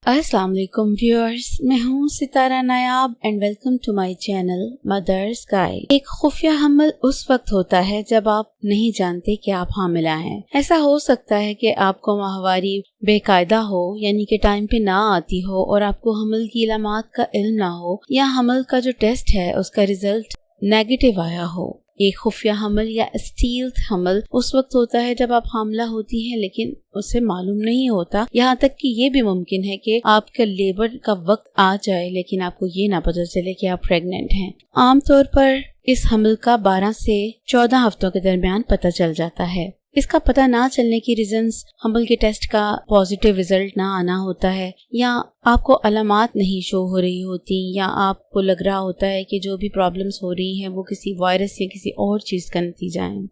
अस्सलाम वालेकुम व्यूअर्स, मैं हूँ Sitara Nayab and welcome to my channel mother's guide. एक खुफिया हमल उस वक्त होता है जब आप नहीं जानते कि आप हामिला हैं। ऐसा हो सकता है कि आपको माहवारी बेकायदा हो, यानी कि टाइम पे ना आती हो और आपको हमल की इलामात का इल्म ना हो, या हमल का जो टेस्ट है उसका रिजल्ट नेगेटिव आया हो। एक खुफिया हमल या स्टील्थ हमल उस वक्त होता है जब आप हामला होती हैं लेकिन उसे मालूम नहीं होता। यहाँ तक कि ये भी मुमकिन है कि आपका लेबर का वक्त आ जाए लेकिन आपको ये ना पता चले कि आप प्रेग्नेंट हैं। आमतौर पर इस हमल का 12 से 14 हफ्तों के दरमियान पता चल जाता है। इसका पता ना चलने की रीजंस हमल के टेस्ट का पॉजिटिव रिजल्ट ना आना होता है, या आपको अलामात नहीं शो हो रही होती, या आपको लग रहा होता है कि जो भी प्रॉब्लम्स हो रही हैं वो किसी वायरस या किसी और चीज़ का नतीजा है।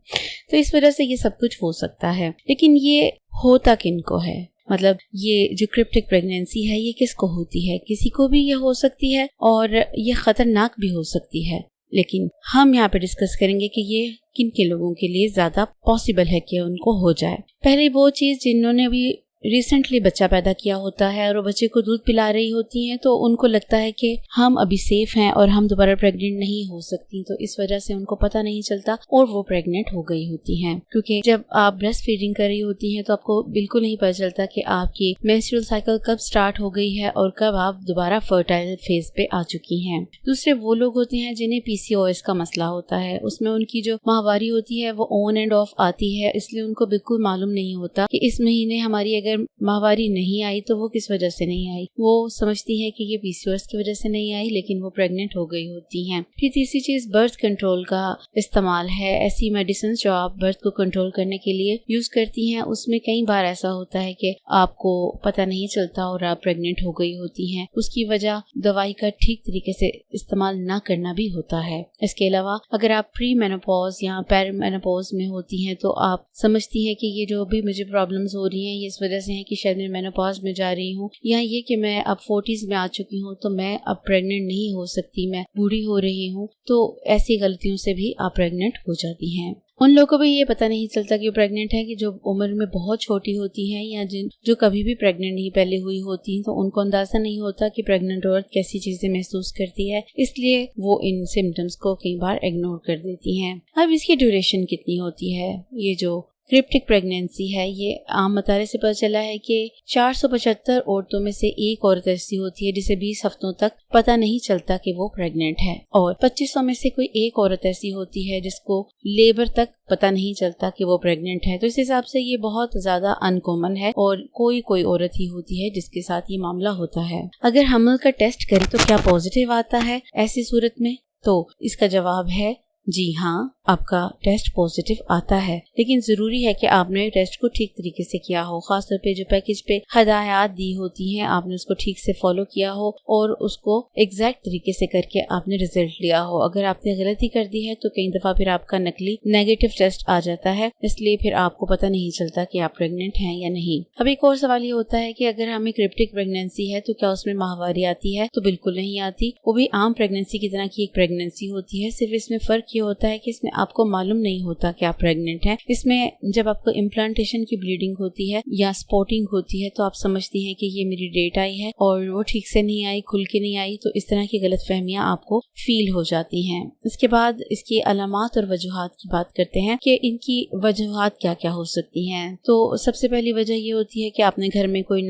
तो इस वजह से ये सब कुछ हो सकता है। लेकिन ये होता किनको है, मतलब ये जो क्रिप्टिक प्रेगनेंसी है ये किसको होती है? किसी को भी ये हो सकती है और ये खतरनाक भी हो सकती है। लेकिन हम यहाँ पे डिस्कस करेंगे कि ये किन के लोगों के लिए ज्यादा पॉसिबल है कि उनको हो जाए। पहले वो चीज जिन्होंने भी रिसेंटली बच्चा पैदा किया होता है और वो बच्चे को दूध पिला रही होती हैं, तो उनको लगता है कि हम अभी सेफ हैं और हम दोबारा प्रेग्नेंट नहीं हो सकती, तो इस वजह से उनको पता नहीं चलता और वो प्रेग्नेंट हो गई होती हैं। क्योंकि जब आप ब्रेस्ट फीडिंग कर रही होती हैं तो आपको बिल्कुल नहीं पता चलता कि आपकी मेंस्ट्रुअल साइकिल कब स्टार्ट हो गई है और कब आप दोबारा फर्टाइल फेज पे आ चुकी हैं। दूसरे वो लोग होते हैं जिन्हें PCOS का मसला होता है, उसमें उनकी जो माहवारी होती है वो ऑन एंड ऑफ आती है, इसलिए उनको बिल्कुल मालूम नहीं होता कि इस महीने हमारी अगर माहवारी नहीं आई तो वो किस वजह से नहीं आई। वो समझती है कि ये PCOS की वजह से नहीं आई, लेकिन वो प्रेग्नेंट हो गई होती हैं। फिर तीसरी चीज बर्थ कंट्रोल का इस्तेमाल है। ऐसी मेडिसिन जो आप बर्थ को कंट्रोल करने के लिए यूज करती हैं, उसमें कई बार ऐसा होता है कि आपको पता नहीं चलता और आप प्रेग्नेंट हो गई होती हैं। उसकी वजह दवाई का ठीक तरीके से इस्तेमाल ना करना भी होता है। इसके अलावा अगर आप प्री मेनोपॉज या पेरीमेनोपॉज में होती हैं तो आप समझती हैं कि ये जो भी मुझे प्रॉब्लम्स हो रही हैं ये इस वजह से है कि शायद मैं मेनोपॉज में जा रही हूँ, या ये कि मैं अब 40s में आ चुकी हूँ तो मैं अब प्रेग्नेंट नहीं हो सकती, मैं बूढ़ी हो रही हूँ। तो ऐसी गलतियों से भी आप प्रेग्नेंट हो जाती हैं। उन लोगों को भी ये पता नहीं चलता कि वो प्रेग्नेंट है कि जो उम्र में बहुत छोटी होती हैं या जो कभी भी प्रेग्नेंट नहीं पहले हुई होती हैं, तो उनको अंदाजा नहीं होता कि प्रेग्नेंट औरत कैसी चीजें महसूस करती है, इसलिए वो इन सिम्टम्स को कई बार इग्नोर कर देती हैं। अब इसकी ड्यूरेशन कितनी होती है? ये जो क्रिप्टिक प्रेगनेंसी है ये आम मतारे से पता चला है कि 475 औरतों में से एक औरत ऐसी होती है जिसे 20 हफ्तों तक पता नहीं चलता कि वो प्रेग्नेंट है, और 2500 में से कोई एक औरत ऐसी होती है जिसको लेबर तक पता नहीं चलता कि वो प्रेग्नेंट है। तो इस हिसाब से ये बहुत ज्यादा अनकॉमन है और कोई औरत ही होती है जिसके साथ ये मामला होता है। अगर हमल का टेस्ट करें तो क्या पॉजिटिव आता है ऐसी सूरत में? तो इसका जवाब है जी हाँ, आपका टेस्ट पॉजिटिव आता है, लेकिन जरूरी है कि आपने टेस्ट को ठीक तरीके से किया हो। खासतौर पे जो पैकेज पे हदायत दी होती हैं आपने उसको ठीक से फॉलो किया हो और उसको एग्जैक्ट तरीके से करके आपने रिजल्ट लिया हो। अगर आपने गलती कर दी है तो कई दफा फिर आपका नकली नेगेटिव टेस्ट आ जाता है, इसलिए फिर आपको पता नहीं चलता कि आप प्रेग्नेंट हैं या नहीं। अब एक और सवाल ये होता है कि अगर हमें क्रिप्टिक प्रेगनेंसी है तो क्या उसमें माहवारी आती है? तो बिल्कुल नहीं आती। वो भी आम प्रेगनेंसी की तरह की एक प्रेगनेंसी होती है, सिर्फ इसमें फर्क ये होता है कि इसमें आपको मालूम नहीं होता कि आप प्रेग्नेंट हैं। इसमें जब आपको इम्प्लांटेशन की ब्लीडिंग होती है या स्पॉटिंग होती है तो आप समझती हैं कि ये मेरी डेट आई है और वो ठीक से नहीं आई, खुल के नहीं आई, तो इस तरह की गलतफहमियां आपको फील हो जाती हैं। इसके बाद इसकी अलामात और वजूहात की बात करते हैं कि इनकी वजूहात क्या क्या हो सकती हैं। तो सबसे पहली वजह ये होती है कि आपने घर में कोई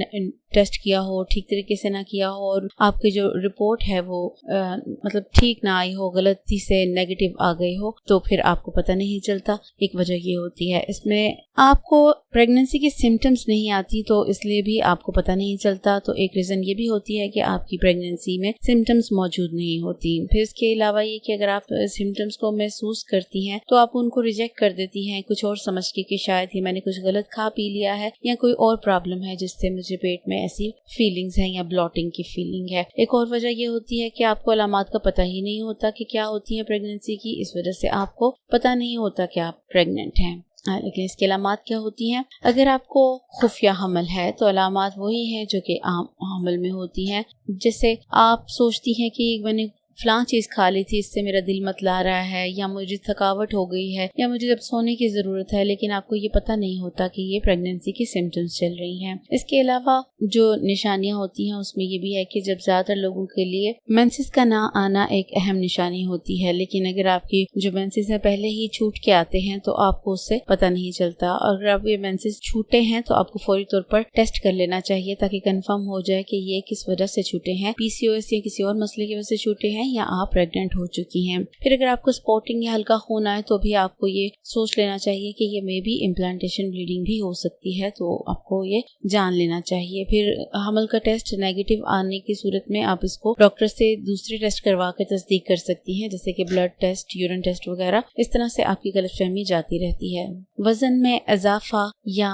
टेस्ट किया हो, ठीक तरीके से ना किया हो और आपकी जो रिपोर्ट है वो मतलब ठीक ना आई हो, गलती से नेगेटिव आ गई हो, तो फिर आपको पता नहीं चलता। एक वजह ये होती है। इसमें आपको प्रेगनेंसी के सिम्टम्स नहीं आती तो इसलिए भी आपको पता नहीं चलता। तो एक रीजन ये भी होती है कि आपकी प्रेगनेंसी में सिम्टम्स मौजूद नहीं होती। फिर इसके अलावा ये कि अगर आप सिम्टम्स को महसूस करती हैं तो आप उनको रिजेक्ट कर देती हैं कुछ और समझ के कि शायद ही मैंने कुछ गलत खा पी लिया है या कोई और प्रॉब्लम है जिससे मुझे पेट में ऐसी फीलिंग्स हैं या ब्लॉटिंग की फीलिंग है। एक और वजह ये होती है कि आपको अलामात का पता ही नहीं होता कि क्या होती है प्रेगनेंसी की, इस वजह से आपको पता नहीं होता कि आप प्रेग्नेंट हैं। लेकिन इसकी अलामात क्या होती हैं? अगर आपको खुफिया हमल है तो अलामात वही हैं जो कि आम हमल में होती हैं। जैसे आप सोचती हैं कि मैंने फलां चीज खा ली थी, इससे मेरा दिल मतला रहा है, या मुझे थकावट हो गई है, या मुझे जब सोने की जरूरत है, लेकिन आपको ये पता नहीं होता कि ये प्रेगनेंसी की सिम्टम्स चल रही हैं। इसके अलावा जो निशानियां होती हैं उसमें ये भी है कि जब ज्यादातर लोगों के लिए मेंसेस का ना आना एक अहम निशानी होती है, लेकिन अगर आपकी जो मेंसेस है पहले ही छूट के आते हैं तो आपको उससे पता नहीं चलता। अगर आप ये मेंसेस छूटे हैं तो आपको फौरी तौर पर टेस्ट कर लेना चाहिए ताकि कंफर्म हो जाए कि ये किस वजह से छूटे हैं, पीसीओएस या किसी और मसले की वजह से छूटे हैं, या आप प्रेग्नेंट हो चुकी हैं। फिर अगर आपको स्पॉटिंग या हल्का खून आए तो भी आपको ये सोच लेना चाहिए कि ये मे बी इम्प्लांटेशन ब्लीडिंग भी हो सकती है, तो आपको ये जान लेना चाहिए। फिर हमल का टेस्ट नेगेटिव आने की सूरत में आप इसको डॉक्टर से दूसरे टेस्ट करवा कर तस्दीक कर सकती हैं, जैसे कि ब्लड टेस्ट, यूरिन टेस्ट वगैरह। इस तरह से आपकी गलतफहमी जाती रहती है। वजन में इजाफा या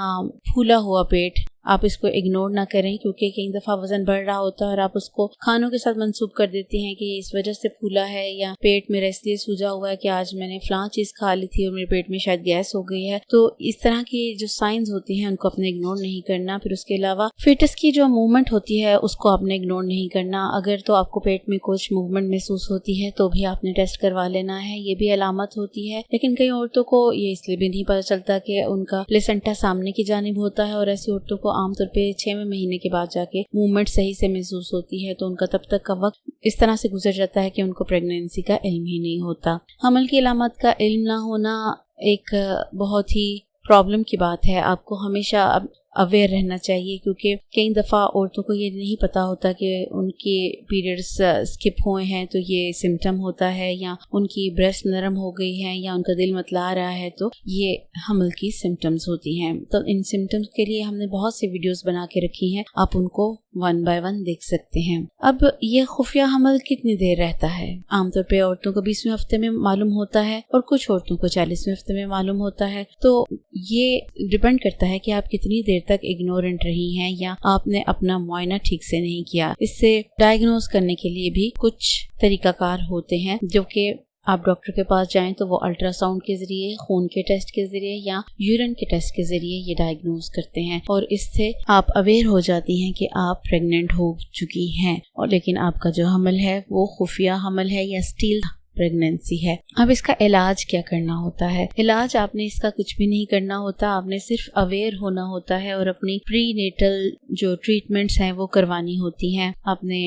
फूला हुआ पेट, आप इसको इग्नोर ना करें, क्योंकि कई दफा वजन बढ़ रहा होता है और आप उसको खानों के साथ मंसूब कर देते हैं कि ये इस वजह से फूला है, या पेट मेरा इसलिए सूजा हुआ है कि आज मैंने फलां चीज खा ली थी और मेरे पेट में शायद गैस हो गई है। तो इस तरह की जो साइंस होती हैं उनको आपने इग्नोर नहीं करना। फिर उसके अलावा फिटस की जो मूवमेंट होती है उसको आपने इग्नोर नहीं करना। अगर तो आपको पेट में कुछ मूवमेंट महसूस होती है तो भी आपने टेस्ट करवा लेना है, ये भी अलामत होती है। लेकिन कई औरतों को ये इसलिए भी नहीं पता चलता कि उनका प्लेसेंटा सामने की जानिब होता है, और ऐसी औरतों को आमतौर पर 6वें महीने के बाद जाके मूवमेंट सही से महसूस होती है, तो उनका तब तक का वक्त इस तरह से गुजर जाता है कि उनको प्रेगनेंसी का इल्म ही नहीं होता। हमल की अलामत का इल्म ना होना एक बहुत ही प्रॉब्लम की बात है। आपको हमेशा अवेयर रहना चाहिए, क्योंकि कई दफ़ा औरतों को ये नहीं पता होता कि उनके पीरियड्स स्किप हुए हैं तो ये सिम्टम होता है, या उनकी ब्रेस्ट नरम हो गई है, या उनका दिल मतला रहा है, तो ये हमल की सिम्टम्स होती हैं। तो इन सिम्टम्स के लिए हमने बहुत सी वीडियोस बना के रखी हैं, आप उनको 1 बाय 1 देख सकते हैं। अब ये खुफिया हमल कितनी देर रहता है? आमतौर पे औरतों को 20वें हफ्ते में मालूम होता है और कुछ औरतों को 40वें हफ्ते में मालूम होता है। तो ये डिपेंड करता है कि आप कितनी देर तक इग्नोरेंट रही हैं या आपने अपना मुआयना ठीक से नहीं किया। इससे डायग्नोज करने के लिए भी कुछ तरीकाकार होते हैं, जो कि आप डॉक्टर के पास जाएं तो वो अल्ट्रासाउंड के जरिए, खून के टेस्ट के जरिए या यूरिन के टेस्ट के जरिए ये डायग्नोज करते हैं, और इससे आप अवेयर हो जाती हैं कि आप प्रेग्नेंट हो चुकी हैं, और लेकिन आपका जो हमल है वो खुफिया हमल है या स्टील प्रेगनेंसी है। अब इसका इलाज क्या करना होता है? इलाज आपने इसका कुछ भी नहीं करना होता, आपने सिर्फ अवेयर होना होता है और अपनी प्री नेटल जो ट्रीटमेंट्स हैं वो करवानी होती हैं। आपने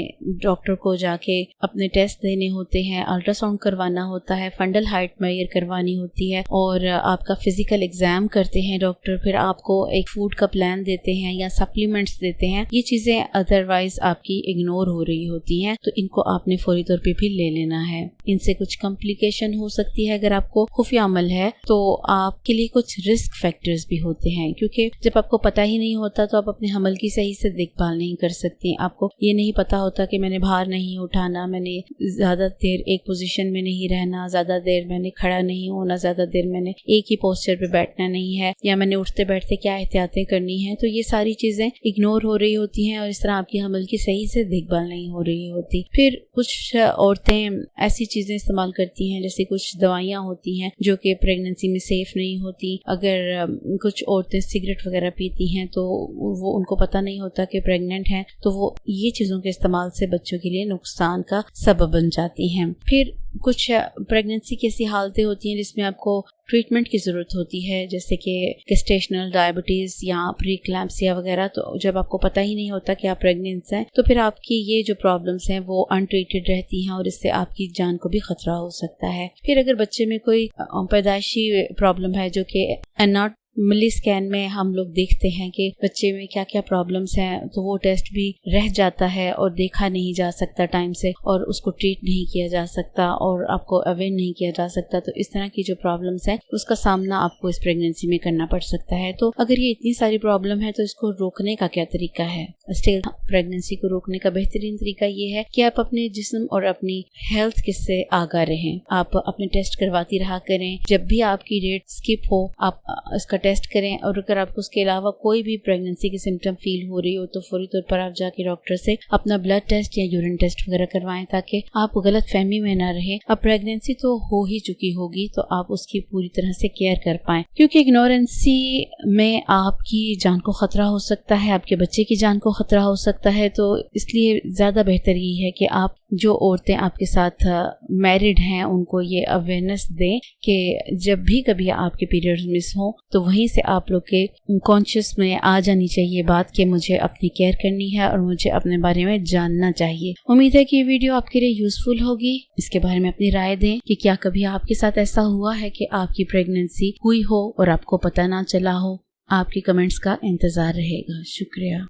डॉक्टर को जाके अपने टेस्ट देने होते हैं, अल्ट्रासाउंड करवाना होता है, फंडल हाइट मेजर करवानी होती है, और आपका फिजिकल एग्जाम करते हैं डॉक्टर। फिर आपको एक फूड का प्लान देते हैं या सप्लीमेंट्स देते हैं। ये चीजें अदरवाइज आपकी इग्नोर हो रही होती हैं, तो इनको आपने फौरी तौर पे भी ले लेना है। इनसे कुछ कॉम्प्लिकेशन हो सकती है। अगर आपको खुफिया अमल है तो आपके लिए कुछ रिस्क फैक्टर्स भी होते हैं, क्योंकि जब आपको पता ही नहीं होता तो आप अपने हमल की सही से देखभाल नहीं कर सकती। आपको ये नहीं पता होता कि मैंने भार नहीं उठाना, मैंने ज्यादा देर एक पोजीशन में नहीं रहना, ज्यादा देर मैंने खड़ा नहीं होना, ज्यादा देर मैंने एक ही पोस्चर पे बैठना नहीं है, या मैंने उठते बैठते क्या एहतियातें करनी है। तो ये सारी चीजें इग्नोर हो रही होती हैं और इस तरह आपकी हमल की सही से देखभाल नहीं हो रही होती। फिर कुछ औरतें ऐसी चीजें इस्तेमाल करती हैं, जैसे कुछ दवाइयाँ होती हैं जो कि प्रेगनेंसी में सेफ नहीं होती। अगर कुछ औरतें सिगरेट वगैरह पीती हैं तो वो उनको पता नहीं होता कि प्रेग्नेंट हैं, तो वो ये चीज़ों के इस्तेमाल से बच्चों के लिए नुकसान का सबब बन जाती हैं। फिर कुछ प्रेगनेंसी की ऐसी हालतें होती हैं जिसमें आपको ट्रीटमेंट की ज़रूरत होती है, जैसे कि गेस्टेशनल डायबिटीज़ या प्रीक्लैम्सिया वगैरह। तो जब आपको पता ही नहीं होता कि आप प्रेग्नेंट हैं तो फिर आपकी ये जो प्रॉब्लम्स हैं वो अनट्रीटेड रहती हैं और इससे आपकी जान को भी खतरा हो सकता है। फिर अगर बच्चे में कोई पैदाइशी प्रॉब्लम है जो कि मिली स्कैन में हम लोग देखते हैं कि बच्चे में क्या क्या प्रॉब्लम्स हैं, तो वो टेस्ट भी रह जाता है और देखा नहीं जा सकता टाइम से, और उसको ट्रीट नहीं किया जा सकता और आपको अवेयर नहीं किया जा सकता। तो इस तरह की जो प्रॉब्लम्स हैं उसका सामना आपको इस प्रेगनेंसी में करना पड़ सकता है। तो अगर ये इतनी सारी प्रॉब्लम है तो इसको रोकने का क्या तरीका है? स्टिल प्रेगनेंसी को रोकने का बेहतरीन तरीका ये है कि आप अपने जिस्म और अपनी हेल्थ किससे आगाह रहें। आप अपने टेस्ट करवाती रहा करें। जब भी आपकी डेट स्किप हो आप इसका टेस्ट करें, और अगर आपको उसके अलावा कोई भी प्रेगनेंसी की सिम्टम फील हो रही हो तो फौरी तौर पर आप जाके डॉक्टर से अपना ब्लड टेस्ट या यूरिन टेस्ट वगैरह करवाएं, ताकि आप गलत फहमी में ना रहे। अब प्रेगनेंसी तो हो ही चुकी होगी तो आप उसकी पूरी तरह से केयर कर पाएं, क्योंकि इग्नोरेंसी में आपकी जान को खतरा हो सकता है, आपके बच्चे की जान को खतरा हो सकता है। तो इसलिए ज्यादा बेहतर यही है कि आप जो औरतें आपके साथ मैरिड हैं उनको ये अवेयरनेस दें कि जब भी कभी आपके पीरियड्स मिस हो तो वहीं से आप लोग के कॉन्शियस में आ जानी चाहिए बात कि मुझे अपनी केयर करनी है और मुझे अपने बारे में जानना चाहिए। उम्मीद है कि ये वीडियो आपके लिए यूजफुल होगी। इसके बारे में अपनी राय दें कि क्या कभी आपके साथ ऐसा हुआ है कि आपकी प्रेगनेंसी हुई हो और आपको पता ना चला हो। आपके कमेंट्स का इंतजार रहेगा। शुक्रिया।